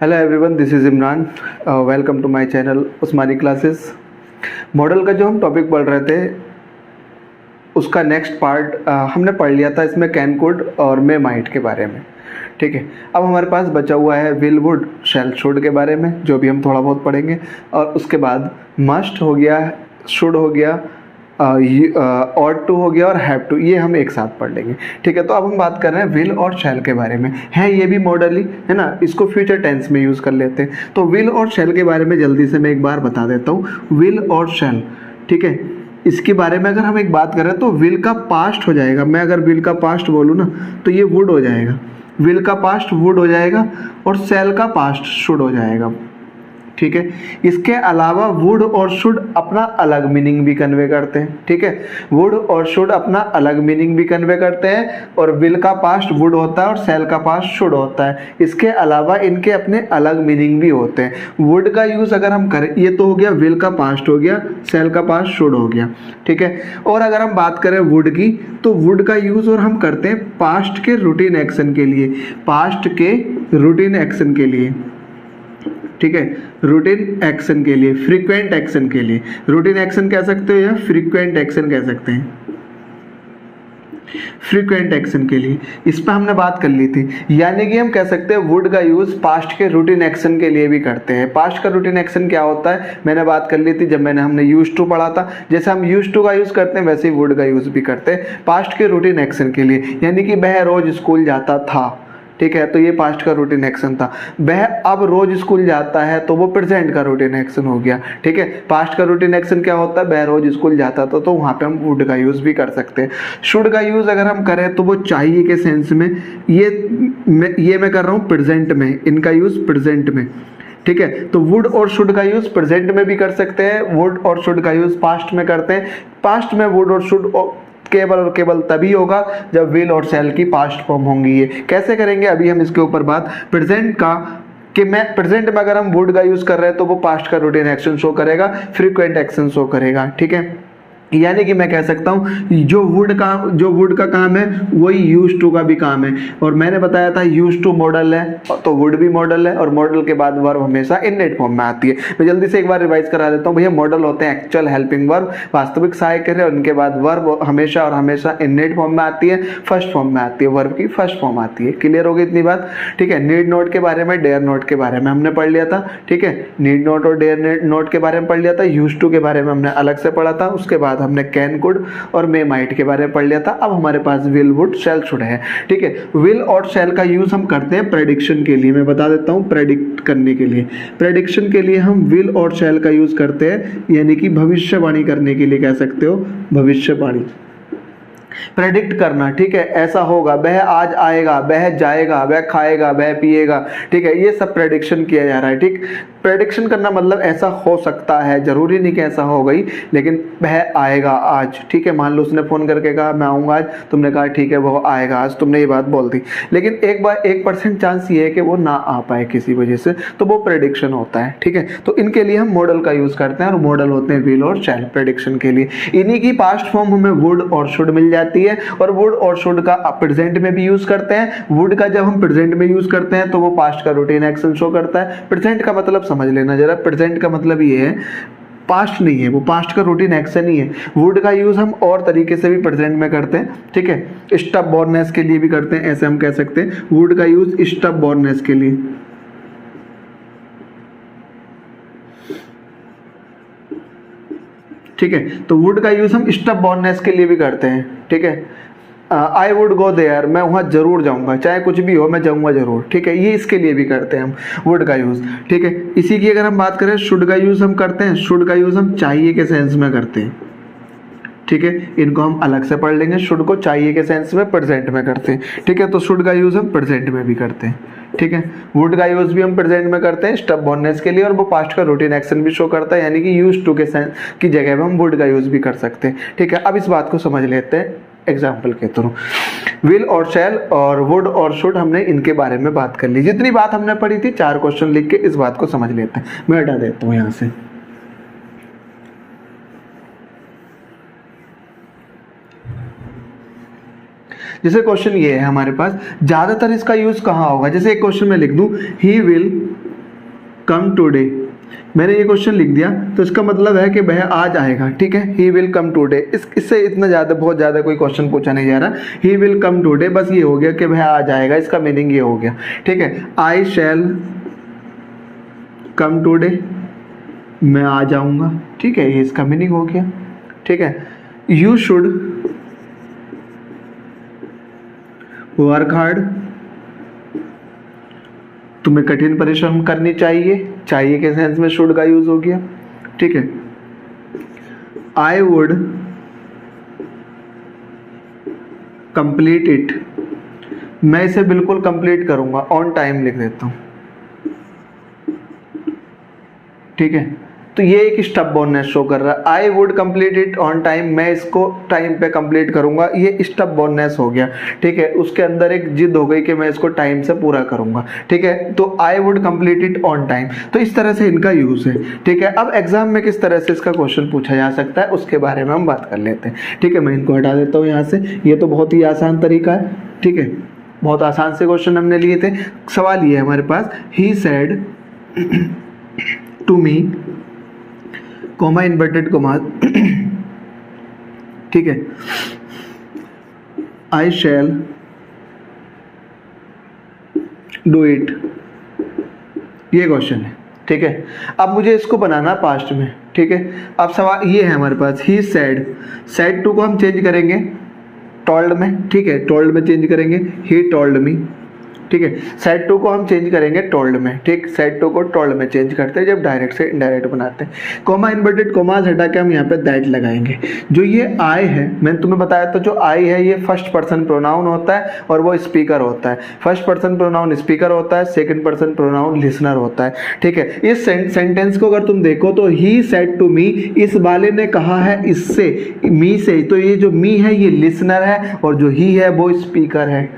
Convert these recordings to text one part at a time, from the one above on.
Hello everyone, this is Imran. Welcome to my channel Usmani classes. Model का जो हम topic पढ़ रहे थे उसका नेक्स्ट पार्ट हमने पढ़ लिया था। इसमें कैन कुड और मे माइट के बारे में। ठीक है, अब हमारे पास बचा हुआ है विल वुड शैल शुड के बारे में, जो भी हम थोड़ा बहुत पढ़ेंगे। और उसके बाद मस्ट हो गया, शुड हो गया, ऑट टू हो गया और हैव टू, ये हम एक साथ पढ़ लेंगे। ठीक है, तो अब हम बात कर रहे हैं विल और शैल के बारे में। है ये भी मॉडल ही है ना, इसको फ्यूचर टेंस में यूज़ कर लेते हैं। तो विल और शैल के बारे में जल्दी से मैं एक बार बता देता हूँ। विल और शैल, ठीक है, इसके बारे में अगर हम एक बात करें तो विल का पास्ट हो जाएगा। मैं अगर विल का पास्ट बोलूँ ना तो ये वुड हो जाएगा। विल का पास्ट वुड हो जाएगा और शैल का पास्ट शुड हो जाएगा। ठीक है, इसके अलावा वुड और शुड अपना अलग मीनिंग भी कन्वे करते हैं। ठीक है, वुड और शुड अपना अलग मीनिंग भी कन्वे करते हैं और विल का पास्ट वुड होता है और शैल का पास्ट शुड होता है। इसके अलावा इनके अपने अलग मीनिंग भी होते हैं। वुड का यूज़ अगर हम करें, ये तो हो गया विल का पास्ट हो गया, शैल का पास्ट शुड हो गया। ठीक है, और अगर हम बात करें वुड की, तो वुड का यूज़ और हम करते हैं पास्ट के रूटीन एक्शन के लिए। पास्ट के रूटीन एक्शन के लिए, ठीक है, रूटीन एक्शन के लिए, फ्रीक्वेंट एक्शन के लिए। रूटीन एक्शन कह सकते हो या फ्रीक्वेंट एक्शन कह सकते हैं। फ्रीक्वेंट एक्शन के लिए इस पर हमने बात कर ली थी। यानी कि हम कह सकते हैं वुड का यूज पास्ट के रूटीन एक्शन के लिए भी करते हैं। पास्ट का रूटीन एक्शन क्या होता है मैंने बात कर ली थी जब हमने यूज टू पढ़ा था। जैसे हम यूज टू का यूज करते हैं वैसे ही वुड का यूज भी करते हैं पास्ट के रूटीन एक्शन के लिए। यानी कि वह रोज स्कूल जाता था। ठीक है, तो ये पास्ट का रूटीन एक्शन था। वह अब रोज स्कूल जाता है तो वो प्रेजेंट का रूटीन एक्शन हो गया। ठीक है, पास्ट का रूटीन एक्शन क्या होता है, वह रोज स्कूल जाता था, तो वहाँ पे हम वुड का यूज भी कर सकते हैं। शुड का यूज अगर हम करें तो वो चाहिए के सेंस में, ये मैं कर रहा हूँ प्रेजेंट में, इनका यूज प्रेजेंट में। ठीक है, तो वुड और शुड का यूज प्रेजेंट में भी कर सकते हैं, वुड और शुड का यूज पास्ट में करते हैं। पास्ट में वुड और शुड केवल और केवल तभी होगा जब विल और शैल की पास्ट फॉर्म होंगी। ये कैसे करेंगे अभी हम इसके ऊपर बात। प्रेजेंट का कि मैं प्रेजेंट में अगर हम वुड का यूज कर रहे हैं तो वो पास्ट का रूटीन एक्शन शो करेगा, फ्रीक्वेंट एक्शन शो करेगा। ठीक है, यानी कि मैं कह सकता हूँ जो वुड का काम है वही यूज टू का भी काम है। और मैंने बताया था यूज टू मॉडल है तो वुड भी मॉडल है, और मॉडल के बाद वर्ब हमेशा इनडेट फॉर्म में आती है। मैं जल्दी से एक बार रिवाइज करा देता हूँ। भैया मॉडल होते हैं एक्चुअल हेल्पिंग वर्ब, वास्तविक सहायक है, उनके बाद वर्ब हमेशा और हमेशा इनडेट फॉर्म में आती है, फर्स्ट फॉर्म में आती है, वर्ब की फर्स्ट फॉर्म आती है। क्लियर हो गई इतनी बात। ठीक है, नीड नोट के बारे में, डेयर नोट के बारे में हमने पढ़ लिया था। ठीक है, नीड नोट और डेयर नोट के बारे में पढ़ लिया था। यूज टू के बारे में हमने अलग से पढ़ा था। उसके बाद हमने कैन कुड और मे माइट के बारे में पढ़ लिया था। अब हमारे पास विल वुड शैल शुड है। ठीक है, विल और शैल का यूज हम करते हैं प्रेडिक्शन के लिए। मैं बता देता हूं, प्रेडिक्ट करने के लिए, प्रेडिक्शन के लिए हम विल और शैल का यूज करते हैं, यानी कि भविष्यवाणी करने के लिए कह सकते हो, भविष्यवाणी, प्रेडिक्ट करना। ठीक है, ऐसा होगा, वह आज आएगा, वह जाएगा, वह खाएगा, वह पिएगा। ठीक है, ये सब प्रेडिक्शन किया जा रहा है। ठीक, प्रेडिक्शन करना मतलब ऐसा हो सकता है, जरूरी नहीं कि ऐसा हो गई, लेकिन वह आएगा आज। ठीक है, मान लो उसने फोन करके कहा मैं आऊंगा आज, तुमने कहा ठीक है वो आएगा आज, तुमने ये बात बोल दी, लेकिन 1% चांस ये है कि वो ना आ पाए किसी वजह से, तो वो प्रेडिक्शन होता है। ठीक है, तो इनके लिए हम मॉडल का यूज करते हैं और मॉडल होते हैं विल और शैल प्रेडिक्शन के लिए। इन्हीं की पास्ट फॉर्म हमें वुड और शुड मिल जाती है, और वुड और शुड का प्रेजेंट में भी यूज करते हैं। वुड का जब हम प्रेजेंट में यूज करते हैं तो वो पास्ट का रूटीन एक्शन शो करता है। प्रेजेंट का मतलब समझ लेना जरा, प्रेजेंट का मतलब ये है पास्ट नहीं है, वो पास्ट का रूटीन एक्शन ही है। वुड का यूज हम और तरीके से भी प्रेजेंट में करते हैं। ठीक है, स्टब बोर्ननेस के लिए भी करते हैं, ऐसे हम कह सकते हैं वुड का यूज स्टब बोर्ननेस के लिए। ठीक है, तो वुड का यूज हम स्टब बोर्ननेस के लिए भी करते हैं। ठीक है, आई वुड गो देयर, मैं वहाँ जरूर जाऊँगा, चाहे कुछ भी हो मैं जाऊँगा जरूर। ठीक है, ये इसके लिए भी करते हैं हम वुड का यूज़। ठीक है, इसी की अगर हम बात करें शुड का यूज़ हम करते हैं। शुड का यूज़ हम चाहिए के सेंस में करते हैं। ठीक है, इनको हम अलग से पढ़ लेंगे। शुड को चाहिए के सेंस में प्रेजेंट में करते हैं। ठीक है, तो शुड का यूज़ हम प्रेजेंट में भी करते हैं। ठीक है, वुड का यूज़ भी हम प्रेजेंट में करते हैं स्टब बोर्ननेस के लिए, और वो पास्ट का रूटीन एक्शन भी शो करता है, यानी कि यूज टू के सेंस की जगह पे हम वुड का यूज़ भी कर सकते हैं। ठीक है, अब इस बात को समझ लेते हैं एग्जाम्पल के थ्रू। विल और शैल और वुड और शुड, हमने इनके बारे में बात कर ली। जितनी बात हमने पढ़ी थी 4 क्वेश्चन लिख के इस बात को समझ लेते हैं। मैं हटा देता हूँ यहाँ से। जैसे क्वेश्चन ये है हमारे पास, ज्यादातर इसका यूज कहाँ होगा। जैसे एक क्वेश्चन में लिख दूं, ही विल कम टुडे, मैंने ये क्वेश्चन लिख दिया तो इसका मतलब है कि वह आज आएगा, ठीक है, ही विल कम टुडे। इससे इतना ज़्यादा बहुत ज़्यादा कोई क्वेश्चन पूछा नहीं जा रहा, ही विल कम टुडे, बस ये हो गया कि वह आज आएगा, इसका मीनिंग ये हो गया, ठीक है। आई शैल कम टुडे, मैं आ जाऊंगा, ठीक है, ये इसका मीनिंग हो गया, ठीक है। यू शुड वर्क हार्ड, तुम्हें कठिन परिश्रम करनी चाहिए, चाहिए के सेंस में शुड का यूज हो गया, ठीक है। आई वुड कंप्लीट इट, मैं इसे बिल्कुल कंप्लीट करूंगा, ऑन टाइम लिख देता हूं, ठीक है। तो ये एक स्टबबॉर्ननेस शो कर रहा है, I would complete it on time, मैं इसको टाइम पे कंप्लीट करूंगा, ये स्टबबॉर्ननेस हो गया, ठीक है। उसके अंदर एक जिद हो गई कि मैं इसको टाइम से पूरा करूंगा, ठीक है। तो I would complete it on time, तो इस तरह से इनका यूज है, ठीक है। अब एग्जाम में किस तरह से इसका क्वेश्चन पूछा जा सकता है उसके बारे में हम बात कर लेते हैं, ठीक है। मैं इनको हटा देता हूँ यहाँ से, ये तो बहुत ही आसान तरीका है, ठीक है, बहुत आसान से क्वेश्चन हमने लिए थे। सवाल ये है हमारे पास, he said to me, comma inverted comma, ठीक है, आई शैल डू इट, ये क्वेश्चन है, ठीक है। अब मुझे इसको बनाना पास्ट में, ठीक है। अब सवाल ये है हमारे पास, ही सेड, सेड टू को हम चेंज करेंगे टोल्ड में, ठीक है, टोल्ड में चेंज करेंगे, ही टोल्ड मी, ठीक है। सेड टू को हम चेंज करेंगे टोल्ड में, ठीक, सेड टू को टोल्ड में चेंज करते हैं जब डायरेक्ट से इनडायरेक्ट बनाते हैं। कॉमा इन्वर्टेड कॉमास हटा के हम यहाँ पे दैट लगाएंगे। जो ये आई है, मैंने तुम्हें बताया था, जो आई है ये फर्स्ट पर्सन प्रोनाउन होता है और वो स्पीकर होता है। फर्स्ट पर्सन प्रोनाउन स्पीकर होता है, सेकंड पर्सन प्रोनाउन लिसनर होता है, ठीक है। इस सेंटेंस को अगर तुम देखो तो ही सेड टू मी, इस वाले ने कहा है इससे, मी से, तो ये जो मी है ये लिसनर है और जो ही है वो स्पीकर है,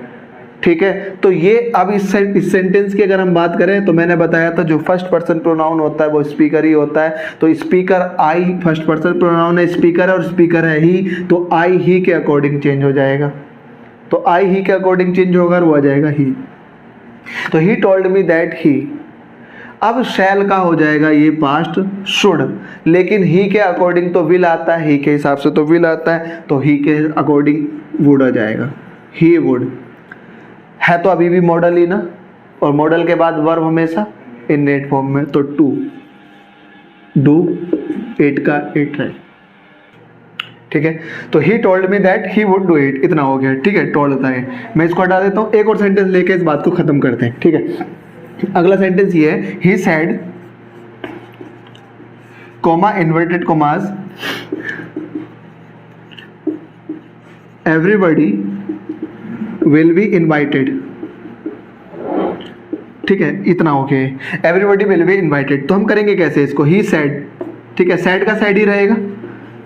ठीक है। तो ये अब इस सेंटेंस की अगर हम बात करें तो मैंने बताया था जो फर्स्ट पर्सन प्रोनाउन होता है वो स्पीकर ही होता है। तो speaker I first person pronoun है, स्पीकर है और स्पीकर है ही, तो आई ही के अकॉर्डिंग चेंज हो जाएगा, तो आई ही के अकॉर्डिंग चेंज होगा और वो आ जाएगा ही। तो he told me that he, अब शैल का हो जाएगा ये पास्ट शुड, लेकिन ही के अकॉर्डिंग तो विल आता है, ही के हिसाब से तो विल आता है, तो ही के अकॉर्डिंग वुड आ जाएगा, ही वुड है तो अभी भी मॉडल ही ना, और मॉडल के बाद वर्ब हमेशा इननेट फॉर्म में, तो टू डू, इट का इट है, ठीक है। तो he told me that he would do it, इतना हो गया, ठीक है, टोल्ड होता है। मैं इसको हटा देता हूँ, एक और सेंटेंस लेके इस बात को खत्म करते हैं, ठीक है। अगला सेंटेंस ये है, he said comma inverted commas everybody will be invited, ठीक है, इतना हो गया, एवरीबॉडी विल बी इनवाइटेड। तो हम करेंगे कैसे इसको, ही सेड, ठीक है, सेड का सेड ही रहेगा,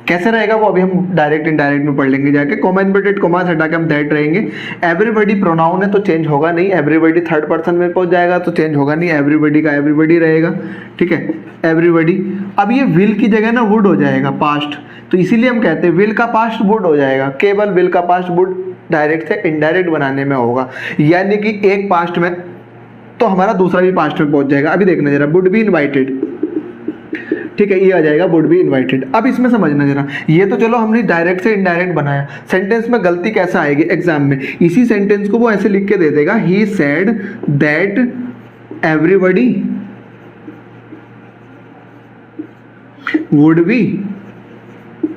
कैसे रहेगा वो अभी हम डायरेक्ट इनडायरेक्ट में पढ़ लेंगे जाके। कॉमा इन्वर्टेड कॉमा हटा के हम दैट रहेंगे। एवरीबॉडी प्रोनाउन है तो चेंज होगा नहीं, एवरीबॉडी थर्ड पर्सन में पहुंच जाएगा तो चेंज होगा नहीं, एवरीबॉडी का एवरीबॉडी रहेगा, ठीक है, एवरीबॉडी। अब ये विल की जगह ना वुड हो जाएगा पास्ट, तो इसीलिए हम कहते हैं विल का पास्ट वुड हो जाएगा, केवल विल का पास्ट वुड डायरेक्ट से इनडायरेक्ट बनाने में होगा, यानी कि एक पास्ट में तो हमारा दूसरा भी पास्ट में पहुंच जाएगा। अभी देखना जरा, वुड बी इनवाइटेड, ठीक है, ये आ जाएगा वुड बी इनवाइटेड। अब इसमें समझना जरा, ये तो चलो हमने डायरेक्ट से इनडायरेक्ट बनाया, सेंटेंस में गलती कैसे आएगी एग्जाम में, इसी सेंटेंस को वो ऐसे लिख के दे देगा, he said that everybody would be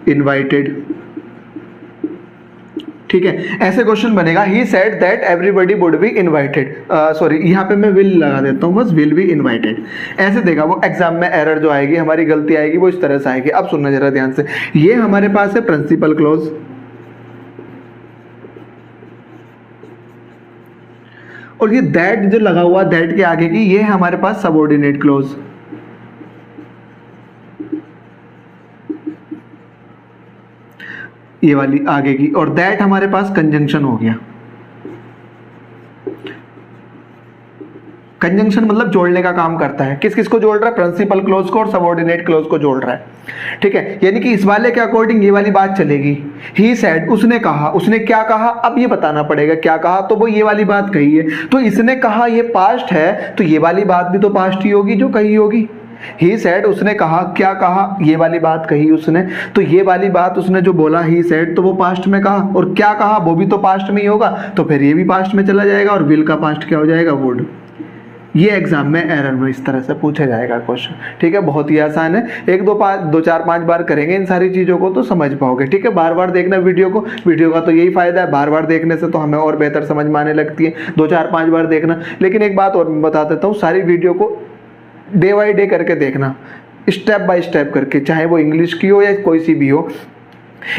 invited, ठीक है, ऐसे क्वेश्चन बनेगा, he said that everybody would be invited, sorry यहाँ पे मैं विल लगा देता हूँ बस, विल बी इनवाइटेड, ऐसे देगा वो। एग्जाम में एरर जो आएगी, हमारी गलती आएगी, वो इस तरह से आएगी। अब सुनना जरा ध्यान से, ये हमारे पास है प्रिंसिपल क्लॉज, और ये दैट जो लगा हुआ दैट के आगे की, ये है हमारे पास सबऑर्डिनेट क्लॉज, ये वाली आगे की, और दैट हमारे पास कंजंक्शन हो गया। कंजंक्शन मतलब जोड़ने का काम करता है, किस किस को जोड़ रहा है, प्रिंसिपल क्लॉज को और सबऑर्डिनेट क्लॉज को जोड़ रहा है। ठीक है, यानी कि इस वाले के अकॉर्डिंग ये वाली बात चलेगी। ही सेड, उसने कहा, उसने क्या कहा, अब ये बताना पड़ेगा क्या कहा, तो वो ये वाली बात कही है, तो इसने कहा ये पास्ट है, तो ये वाली बात भी तो पास्ट ही होगी जो कही होगी। ही सेड, उसने कहा, क्या कहा, ये वाली बात कही उसने, तो ये वाली बात उसने जो बोला ही सेड, तो वो पास्ट में कहा, और क्या कहा वो भी तो पास्ट में ही होगा, तो फिर ये भी पास्ट में चला जाएगा, और विल का पास्ट क्या हो जाएगा, वुड। ये एग्जाम में एरर में इस तरह से पूछा जाएगा क्वेश्चन। ठीक है, बहुत ही आसान है, एक दो चार पांच बार करेंगे इन सारी चीज़ों को तो समझ पाओगे। ठीक है, बार बार देखना वीडियो को, वीडियो का तो यही फायदा है, बार बार देखने से तो हमें और बेहतर समझ में आने लगती है, 2 4 5 बार देखना। लेकिन एक बात और मैं बता देता हूँ, सारी वीडियो को डे बाई डे करके देखना, स्टेप बाय स्टेप करके, चाहे वो इंग्लिश की हो या कोई सी भी हो।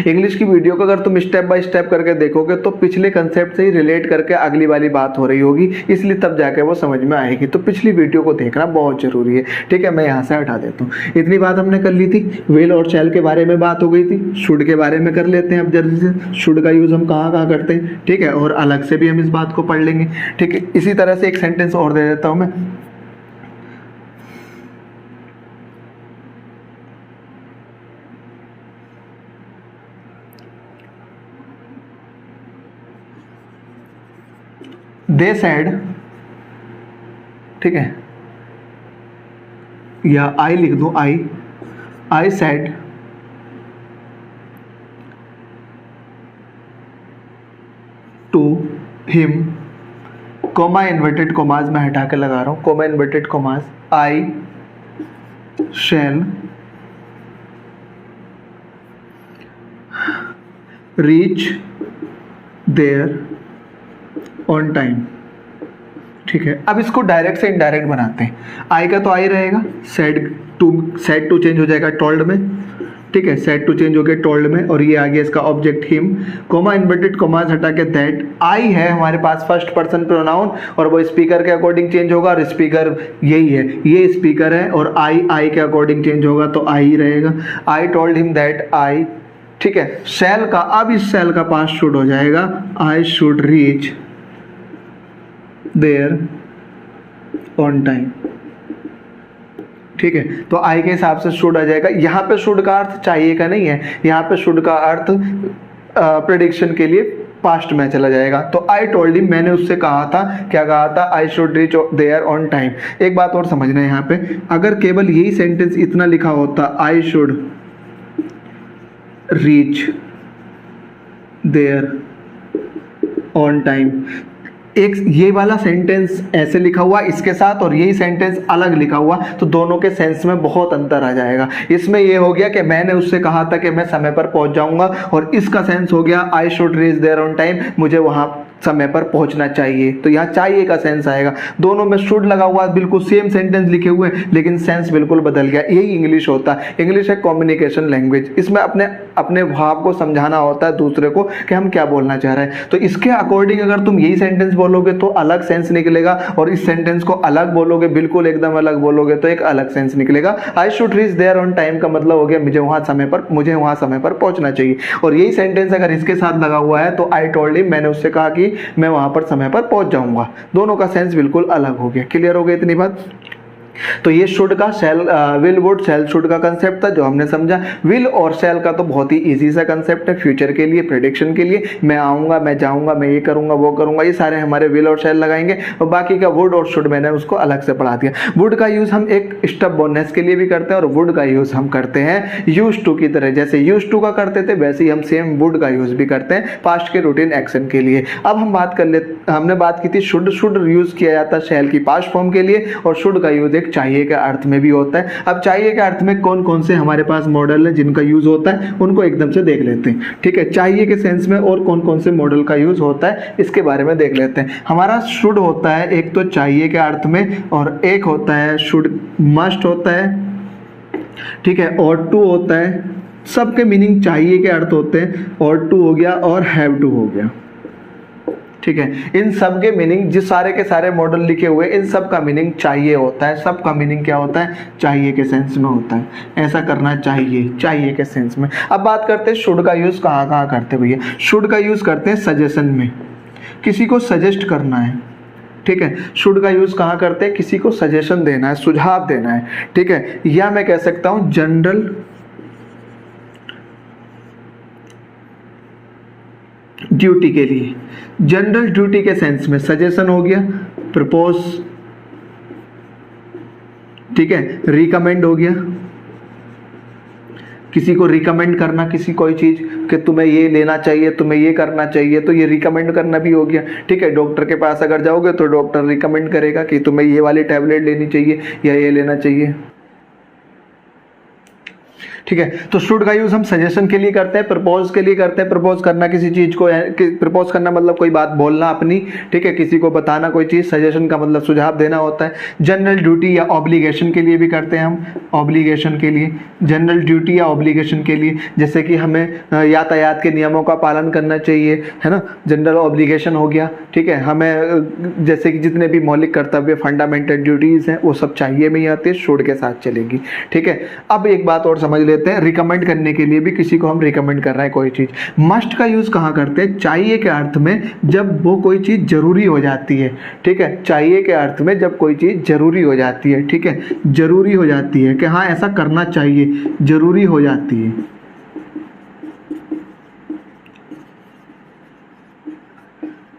इंग्लिश की वीडियो को अगर तुम स्टेप बाय स्टेप करके देखोगे तो पिछले कंसेप्ट से ही रिलेट करके अगली वाली बात हो रही होगी, इसलिए तब जाके वो समझ में आएगी। तो पिछली वीडियो को देखना बहुत जरूरी है। ठीक है, मैं यहाँ से हटा देता हूँ। इतनी बात हमने कर ली थी, विल और शैल के बारे में बात हो गई थी, शुड के बारे में कर लेते हैं अब जल्दी से। शुड का यूज हम कहाँ कहाँ करते हैं, ठीक है, और अलग से भी हम इस बात को पढ़ लेंगे। ठीक है, इसी तरह से एक सेंटेंस और दे देता हूँ मैं। दे सेड, ठीक है, या आई लिख दो, I said to him, comma inverted commas मैं हटा के लगा रहा हूं, comma inverted commas, I shall reach there on time. ठीक है, अब इसको डायरेक्ट से इनडायरेक्ट बनाते हैं। आई का तो आई रहेगा, सेड टू चेंज हो जाएगा टोल्ड में। ठीक है, सेड टू चेंज हो गया टोल्ड में, और ये आ गया इसका object him, comma inverted commas हटा के दैट। आई है हमारे पास फर्स्ट पर्सन प्रोनाउन, और वो स्पीकर के अकॉर्डिंग चेंज होगा, और स्पीकर यही है, ये स्पीकर है, और आई के अकॉर्डिंग चेंज होगा तो आई ही रहेगा। I told him that I. ठीक है, शैल का, अब इस शैल का पास्ट शुड हो जाएगा, I should reach there on time. ठीक है, तो आई के हिसाब से शुड आ जाएगा। यहाँ पे शुड का अर्थ चाहिए का नहीं है, यहाँ पे शुड का अर्थ प्रेडिक्शन के लिए पास्ट में चला जाएगा। तो आई टोल्ड हिम, मैंने उससे कहा था, क्या कहा था, I should reach there on time. एक बात और समझना है यहाँ पे, अगर केवल यही सेंटेंस इतना लिखा होता, I should reach there on time, एक ये वाला सेंटेंस ऐसे लिखा हुआ इसके साथ और यही सेंटेंस अलग लिखा हुआ, तो दोनों के सेंस में बहुत अंतर आ जाएगा। इसमें ये हो गया कि मैंने उससे कहा था कि मैं समय पर पहुंच जाऊंगा, और इसका सेंस हो गया I should reach there on time, मुझे वहां समय पर पहुंचना चाहिए। तो यहाँ चाहिए का सेंस आएगा। दोनों में शुड लगा हुआ, बिल्कुल सेम सेंटेंस लिखे हुए, लेकिन सेंस बिल्कुल बदल गया। यही इंग्लिश होता है। इंग्लिश है कम्युनिकेशन लैंग्वेज, इसमें अपने अपने भाव को समझाना होता है दूसरे को कि हम क्या बोलना चाह रहे हैं। तो इसके अकॉर्डिंग अगर तुम यही सेंटेंस बोलोगे तो अलग सेंस निकलेगा, और इस सेंटेंस को अलग बोलोगे, बिल्कुल एकदम अलग बोलोगे तो एक अलग सेंस निकलेगा। I should reach there on time का मतलब हो गया मुझे वहां समय पर पहुंचना चाहिए। और यही सेंटेंस अगर इसके साथ लगा हुआ है तो आई टोल्ड हिम, मैंने उससे कहा कि मैं वहां पर समय पर पहुंच जाऊंगा। दोनों का सेंस बिल्कुल अलग हो गया। क्लियर हो गया इतनी बात? तो ये शुड का विल वुड शैल शुड का कंसेप्ट था जो हमने समझा। विल और शैल का तो बहुत ही इजी सा कंसेप्ट है, फ्यूचर के लिए, प्रेडिक्शन के लिए। मैं आऊंगा, मैं जाऊंगा, मैं ये करूंगा, वो करूंगा, ये सारे हमारे विल और शैल लगाएंगे। और बाकी का वुड और शुड मैंने उसको अलग से पढ़ा दिया। वुड का यूज हम एक स्टबबोर्ननेस के लिए भी करते हैं, और वुड का यूज हम करते हैं यूज टू की तरह। जैसे यूज टू का करते थे वैसे ही हम सेम वुड का यूज भी करते हैं पास्ट के रूटीन एक्शन के लिए। अब हम बात कर ले, हमने बात की थी शुड यूज किया जाता है शैल की पास्ट फॉर्म के लिए, और शुड का यूज एक चाहिए के अर्थ में भी होता है। अब चाहिए के अर्थ में कौन कौन से हमारे पास मॉडल है जिनका यूज होता है, उनको एकदम से देख लेते हैं। ठीक है, चाहिए के सेंस में और कौन कौन से मॉडल का यूज होता है इसके बारे में देख लेते हैं। हमारा शुड होता है एक तो चाहिए के अर्थ में, और एक होता है शुड मस्ट होता है, ठीक है, और टू होता है। सबके मीनिंग चाहिए के अर्थ होते हैं, और टू हो गया और हैव टू हो गया। ठीक है, इन सब के मीनिंग, जिस सारे के सारे मॉडल लिखे हुए, इन सब का मीनिंग चाहिए होता है। सब का मीनिंग क्या होता है? चाहिए के सेंस में होता है। ऐसा करना चाहिए, चाहिए के सेंस में। अब बात करते हैं शुड का यूज कहाँ कहाँ करते भैया। शुड का यूज करते हैं सजेशन में, किसी को सजेस्ट करना है। ठीक है, शुड का यूज कहाँ करते हैं? किसी को सजेशन देना है, सुझाव देना है। ठीक है, या मैं कह सकता हूँ जनरल ड्यूटी के लिए, जनरल ड्यूटी के सेंस में सजेशन हो गया, प्रपोज, ठीक है, रिकमेंड हो गया, किसी को रिकमेंड करना, किसी कोई चीज कि तुम्हें ये लेना चाहिए, तुम्हें ये करना चाहिए, तो ये रिकमेंड करना भी हो गया, ठीक है। डॉक्टर के पास अगर जाओगे तो डॉक्टर रिकमेंड करेगा कि तुम्हें ये वाली टैबलेट लेनी चाहिए या ये लेना चाहिए, ठीक है। तो शुड का यूज हम सजेशन के लिए करते हैं, प्रपोज के लिए करते हैं। प्रपोज करना किसी चीज को, प्रपोज करना मतलब कोई बात बोलना अपनी, ठीक है, किसी को बताना कोई चीज। सजेशन का मतलब सुझाव देना होता है। जनरल ड्यूटी या ऑब्लिगेशन के लिए भी करते हैं हम, ऑब्लिगेशन के लिए, जनरल ड्यूटी या ऑब्लिगेशन के लिए, जैसे कि हमें यातायात के नियमों का पालन करना चाहिए, है ना, जनरल ऑब्लिगेशन हो गया, ठीक है। हमें जैसे कि जितने भी मौलिक कर्तव्य, फंडामेंटल ड्यूटीज हैं, वो सब चाहिए में ही आती है, शुड के साथ चलेगी, ठीक है। अब एक बात और समझ लेते हैं, रिकमेंड करने के लिए भी किसी को हम रिकमेंड कर रहे हैं कोई चीज। मस्ट का यूज कहाँ करते हैं? चाहिए के अर्थ में, जब वो कोई चीज जरूरी हो जाती है, ठीक है। चाहिए के अर्थ में जब कोई चीज जरूरी हो जाती है, ठीक है, जरूरी हो जाती है कि हाँ ऐसा करना चाहिए, जरूरी हो जाती है,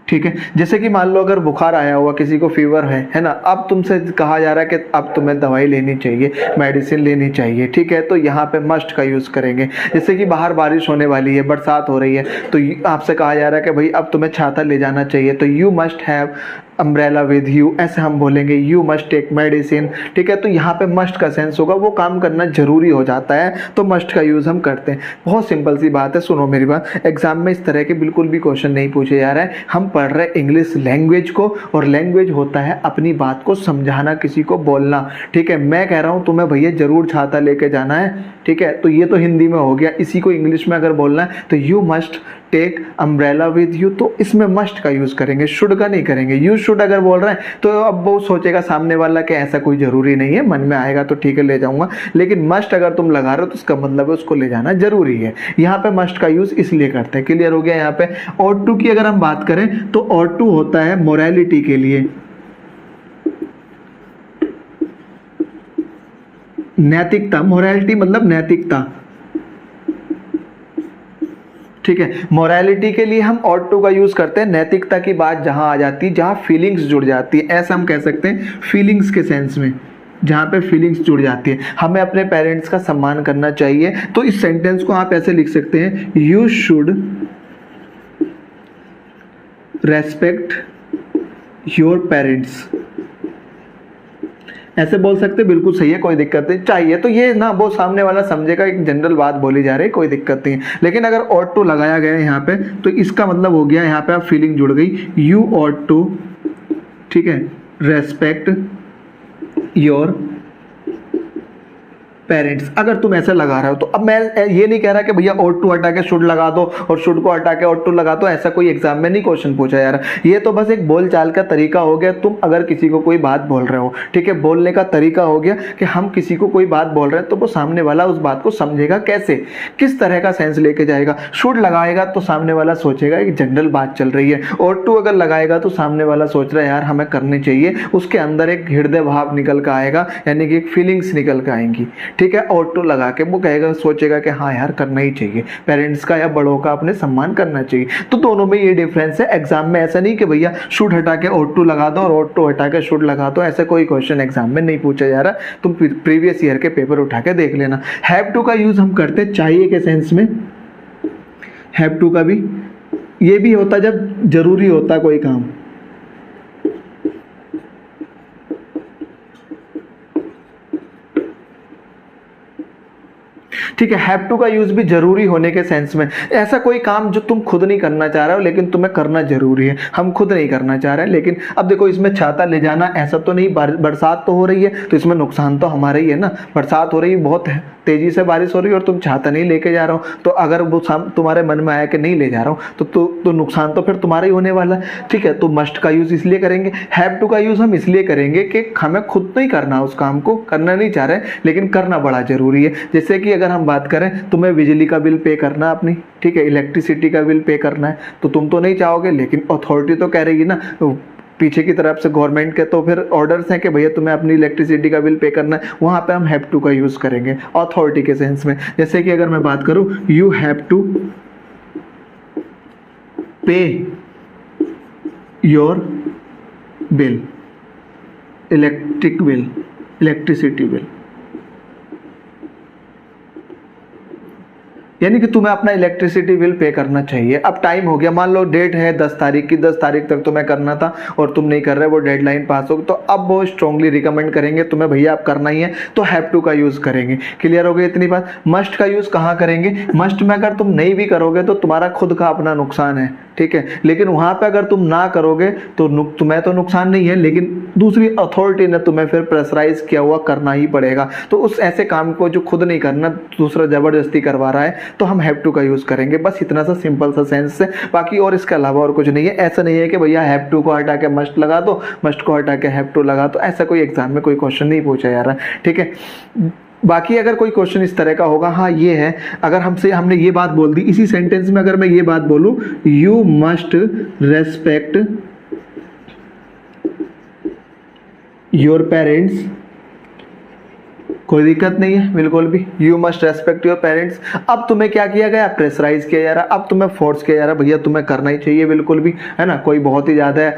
ठीक है। जैसे कि मान लो अगर बुखार आया हुआ, किसी को फीवर है ना, अब तुमसे कहा जा रहा है कि अब तुम्हें दवाई लेनी चाहिए, मेडिसिन लेनी चाहिए, ठीक है। तो यहाँ पे मस्ट का यूज करेंगे। जैसे कि बाहर बारिश होने वाली है, बरसात हो रही है, तो आपसे कहा जा रहा है कि भाई अब तुम्हें छाता ले जाना चाहिए, तो you must have umbrella with you, ऐसे हम बोलेंगे। यू मस्ट टेक मेडिसिन, ठीक है। तो यहाँ पे मस्ट का सेंस होगा, वो काम करना जरूरी हो जाता है, तो मस्ट का यूज हम करते हैं। बहुत सिंपल सी बात है, सुनो मेरी बात। एग्जाम में इस तरह के बिल्कुल भी क्वेश्चन नहीं पूछे जा रहे हैं। हम पढ़ रहे हैं इंग्लिश लैंग्वेज को, और लैंग्वेज होता है अपनी बात को समझाना, किसी को बोलना, ठीक है। मैं कह रहा हूँ तुम्हें भैया जरूर छाता लेके जाना है, ठीक है, तो ये तो हिंदी में हो गया। इसी को इंग्लिश में अगर बोलना है तो you must take umbrella with you, तो इसमें मस्ट का यूज करेंगे, शुड का नहीं करेंगे। यू शुड अगर बोल रहे हैं तो अब वो सोचेगा सामने वाला कि ऐसा कोई जरूरी नहीं है, मन में आएगा तो ठीक है ले जाऊंगा, लेकिन मस्ट अगर तुम लगा रहे हो तो उसका मतलब है उसको ले जाना जरूरी है। यहाँ पे मस्ट का यूज इसलिए करते हैं। क्लियर हो गया यहाँ पे। और टू की अगर हम बात करें तो और टू होता है मोरालिटी के लिए, नैतिकता। मोरालिटी मतलब नैतिकता, ठीक है। मोरालिटी के लिए हम ऑट टू का यूज करते हैं। नैतिकता की बात जहां आ जाती है, जहां फीलिंग्स जुड़ जाती है, ऐसा हम कह सकते हैं फीलिंग्स के सेंस में, जहां पे फीलिंग्स जुड़ जाती है। हमें अपने पेरेंट्स का सम्मान करना चाहिए, तो इस सेंटेंस को आप ऐसे लिख सकते हैं, you should respect your parents, ऐसे बोल सकते, बिल्कुल सही है, कोई दिक्कत नहीं। चाहिए तो ये ना वो सामने वाला समझेगा, एक जनरल बात बोली जा रही है, कोई दिक्कत नहीं है। लेकिन अगर ऑट टू लगाया गया है यहाँ पे, तो इसका मतलब हो गया यहाँ पे आप फीलिंग जुड़ गई, यू ऑट टू, ठीक है, रेस्पेक्ट योर पेरेंट्स। अगर तुम ऐसे लगा रहे हो तो, अब मैं ये नहीं कह रहा कि भैया ऑट टू हटा के शुड लगा दो और शुड को हटा के ऑट टू लगा दो, ऐसा कोई एग्जाम में नहीं क्वेश्चन पूछा यार। ये तो बस एक बोल चाल का तरीका हो गया। तुम अगर किसी को कोई बात बोल रहे हो, ठीक है, बोलने का तरीका हो गया कि हम किसी को कोई बात बोल रहे हैं तो वो सामने वाला उस बात को समझेगा कैसे, किस तरह का सेंस लेके जाएगा। शुड लगाएगा तो सामने वाला सोचेगा एक जनरल बात चल रही है, ऑट टू अगर लगाएगा तो सामने वाला सोच रहा है यार हमें करनी चाहिए, उसके अंदर एक हृदय भाव निकल कर आएगा, यानी कि एक फीलिंग्स निकल कर आएंगी, ठीक है। ऑट टू लगा के वो कहेगा, सोचेगा कि हाँ यार करना ही चाहिए, पेरेंट्स का या बड़ों का अपने सम्मान करना चाहिए। तो दोनों में ये डिफरेंस है। एग्जाम में ऐसा नहीं कि भैया शुड हटा के ऑट टू लगा दो और ऑट टू हटा के शुड लगा दो, ऐसा कोई क्वेश्चन एग्जाम में नहीं पूछा जा रहा। तुम प्रीवियस ईयर के पेपर उठा के देख लेना। हैव टू का यूज हम करते चाहिए के सेंस में। हैव टू का भी ये भी होता जब जरूरी होता कोई काम, ठीक है। हैव टू का यूज भी जरूरी होने के सेंस में, ऐसा कोई काम जो तुम खुद नहीं करना चाह रहे हो लेकिन तुम्हें करना जरूरी है। हम खुद नहीं करना चाह रहे हैं, लेकिन अब देखो इसमें छाता ले जाना ऐसा तो नहीं, बरसात तो हो रही है तो इसमें नुकसान तो हमारा ही है ना। बरसात हो रही है, बहुत है, तेजी से बारिश हो रही है और तुम छाता नहीं लेके जा रहे हो, तो अगर वो तुम्हारे मन में आया कि नहीं ले जा रहा हूँ तो नुकसान तो फिर तुम्हारा ही होने वाला है, ठीक है। तो मस्ट का यूज इसलिए करेंगे। हैव टू का यूज हम इसलिए करेंगे कि हमें खुद नहीं करना, उस काम को करना नहीं चाह रहे लेकिन करना बड़ा जरूरी है। जैसे कि अगर हम बात करें, तुम्हें बिजली का बिल पे करना अपनी, ठीक है, इलेक्ट्रिसिटी का बिल पे करना है, तो तुम तो नहीं चाहोगे लेकिन अथॉरिटी तो कह रही है ना, पीछे की तरफ से गवर्नमेंट के तो फिर ऑर्डर्स हैं कि भैया तुम्हें अपनी इलेक्ट्रिसिटी का बिल पे करना है, वहाँ पे हम हैव टू का यूज़ करेंगे अथॉरिटी के सेंस में। जैसे कि अगर मैं बात करूँ, यू हैव टू पे योर बिल, इलेक्ट्रिसिटी बिल, यानी कि तुम्हें अपना इलेक्ट्रिसिटी बिल पे करना चाहिए। अब टाइम हो गया, मान लो डेट है 10 तारीख की, 10 तारीख तक तुम्हें करना था और तुम नहीं कर रहे, वो डेडलाइन पास हो, तो अब वो स्ट्रांगली रिकमेंड करेंगे तुम्हें, भैया आप करना ही है, तो हैव टू का यूज़ करेंगे। क्लियर हो गई इतनी बात। मस्ट का यूज़ कहाँ करेंगे? मस्ट में अगर तुम नहीं भी करोगे तो तुम्हारा खुद का अपना नुकसान है, ठीक है, लेकिन वहाँ पे अगर तुम ना करोगे तो तुम्हें तो नुकसान नहीं है, लेकिन दूसरी अथॉरिटी ने तुम्हें फिर प्रेशराइज किया हुआ करना ही पड़ेगा। तो उस ऐसे काम को जो खुद नहीं करना, दूसरा ज़बरदस्ती करवा रहा है, तो हम हैव टू का यूज़ करेंगे। बस इतना सा सिंपल सा सेंस है, बाकी और इसके अलावा और कुछ नहीं है। ऐसा नहीं है कि भैया हैव टू को हटा के मस्ट लगा दो, मस्ट को हटा के हैव टू लगा दो, ऐसा कोई एग्जाम में कोई क्वेश्चन नहीं पूछा जा रहा, ठीक है। बाकी अगर कोई क्वेश्चन इस तरह का होगा, हाँ ये है, अगर हमने ये बात बोल दी इसी सेंटेंस में, अगर मैं ये बात बोलूं, you must respect your parents, कोई दिक्कत नहीं है बिल्कुल भी, you must respect your parents. अब तुम्हें क्या किया गया? प्रेशराइज किया जा रहा, अब तुम्हें फोर्स किया जा रहा, भैया तुम्हें करना ही चाहिए बिल्कुल भी, है ना। कोई बहुत ही ज़्यादा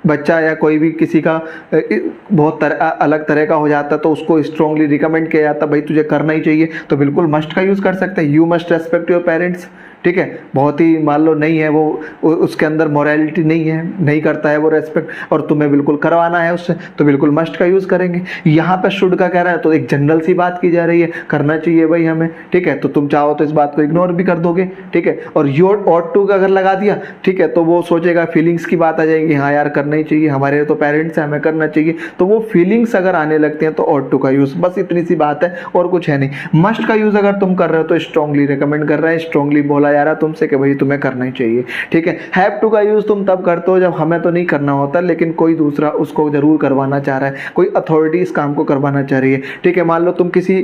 बच्चा या कोई भी किसी का बहुत अलग तरह का हो जाता तो उसको स्ट्रांगली रिकमेंड किया जाता, भाई तुझे करना ही चाहिए, तो बिल्कुल मस्ट का यूज़ कर सकते हैं, you must respect your parents, ठीक है। बहुत ही मान लो नहीं है वो, उसके अंदर मोरालिटी नहीं है, नहीं करता है वो रेस्पेक्ट, और तुम्हें बिल्कुल करवाना है उससे, तो बिल्कुल मस्ट का यूज़ करेंगे। यहाँ पे शुड का कह रहा है तो एक जनरल सी बात की जा रही है, करना चाहिए भाई हमें, ठीक है, तो तुम चाहो तो इस बात को इग्नोर भी कर दोगे, ठीक है। और योर ऑट टू का अगर लगा दिया, ठीक है, तो वो सोचेगा, फीलिंग्स की बात आ जाएगी, हाँ यार करना ही चाहिए, हमारे तो पेरेंट्स हैं, हमें करना चाहिए, तो वो फीलिंग्स अगर आने लगते हैं तो ऑट टू का यूज़, बस इतनी सी बात है और कुछ है नहीं। मस्ट का यूज़ अगर तुम कर रहे हो तो स्ट्रांगली रिकमेंड कर रहा है, स्ट्रांगली बोला जा रहा है तुमसे कि भाई तुम्हें करना ही चाहिए, ठीक है। हैव टू का यूज़ तुम तब करते हो जब हमें तो नहीं करना होता, लेकिन कोई दूसरा उसको जरूर करवाना चाह रहा है, कोई अथॉरिटी इस काम को करवाना चाह रही है, ठीक है। मान लो तुम किसी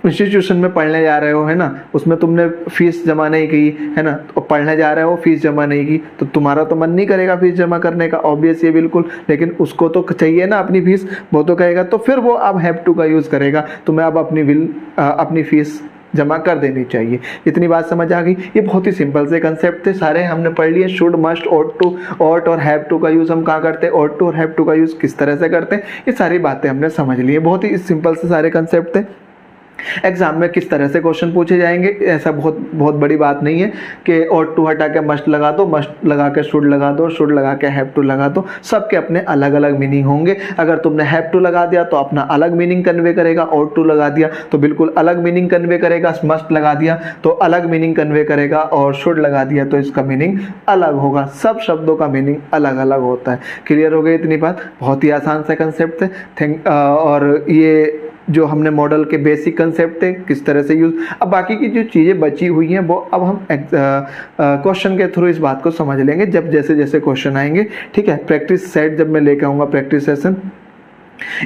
इंस्टीट्यूशन में पढ़ने जा रहे हो, है ना, उसमें तुमने फीस जमा नहीं की, है ना, तो पढ़ने जा रहे हो, फीस जमा नहीं की, तो तुम्हारा तो मन नहीं करेगा फीस जमा करने का, ऑब्वियस ये बिल्कुल, लेकिन उसको तो चाहिए ना अपनी फीस, वो तो कहेगा, तो फिर वो अब हैव टू का यूज़ करेगा, तुम्हें अब अपनी फीस जमा कर देनी चाहिए। इतनी बात समझ आ गई। ये बहुत ही सिंपल से कंसेप्ट थे, सारे हमने पढ़ लिए। Should, must, ought to, ought और हैव टू का यूज़ हम कहाँ करते हैं, ऑट टू और हैव टू का यूज़ किस तरह से करते हैं, ये सारी बातें हमने समझ ली है। बहुत ही सिंपल से सारे कंसेप्ट थे। एग्जाम में किस तरह से क्वेश्चन पूछे जाएंगे, ऐसा बहुत बड़ी बात नहीं है कि ऑट टू हटा के मस्ट लगा दो, मस्ट लगा के शुड लगा दो, शुड लगा के हैव टू लगा दो, सबके अपने अलग अलग मीनिंग होंगे। अगर तुमने हैव टू लगा दिया तो अपना अलग मीनिंग कन्वे करेगा, ऑट टू लगा दिया तो बिल्कुल अलग मीनिंग कन्वे करेगा, मस्ट लगा दिया तो अलग मीनिंग कन्वे करेगा, और शुड लगा दिया तो इसका मीनिंग अलग होगा। सब शब्दों का मीनिंग अलग अलग होता है। क्लियर हो गई इतनी बात? बहुत ही आसान से कंसेप्ट थे। और ये जो हमने मॉडल के बेसिक कंसेप्ट थे किस तरह से यूज़, अब बाकी की जो चीज़ें बची हुई हैं वो अब हम क्वेश्चन के थ्रू इस बात को समझ लेंगे जब जैसे जैसे क्वेश्चन आएंगे, ठीक है। प्रैक्टिस सेट जब मैं लेकर आऊँगा, प्रैक्टिस सेशन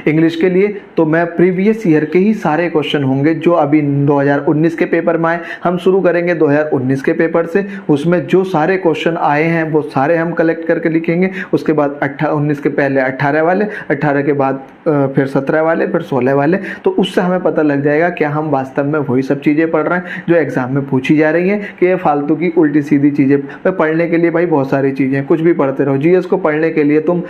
इंग्लिश के लिए, तो मैं प्रीवियस ईयर के ही सारे क्वेश्चन होंगे जो अभी 2019 के पेपर में आए, हम शुरू करेंगे 2019 के पेपर से। उसमें जो सारे क्वेश्चन आए हैं वो सारे हम कलेक्ट करके लिखेंगे। उसके बाद 19 के पहले 18 वाले, 18 के बाद फिर 17 वाले, फिर 16 वाले, तो उससे हमें पता लग जाएगा कि हम वास्तव में वही सब चीज़ें पढ़ रहे हैं जो एग्जाम में पूछी जा रही हैं, कि ये फालतू की उल्टी सीधी चीज़ें। पढ़ने के लिए भाई बहुत सारी चीज़ें, कुछ भी पढ़ते रहो। जीएस को पढ़ने के लिए तुम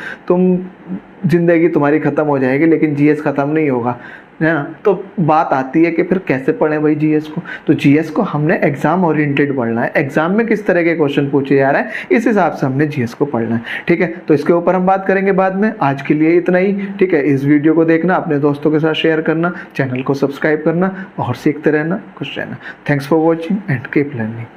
जिंदगी तुम्हारी ख़त्म हो जाएगी, लेकिन जीएस ख़त्म नहीं होगा, है ना। तो बात आती है कि फिर कैसे पढ़ें भाई जीएस को, तो जीएस को हमने एग्जाम ओरिएंटेड पढ़ना है। एग्जाम में किस तरह के क्वेश्चन पूछे जा रहे हैं इस हिसाब से हमने जीएस को पढ़ना है, ठीक है। तो इसके ऊपर हम बात करेंगे बाद में। आज के लिए इतना ही, ठीक है। इस वीडियो को देखना, अपने दोस्तों के साथ शेयर करना, चैनल को सब्सक्राइब करना और सीखते रहना, खुश रहना। Thanks for watching and keep learning.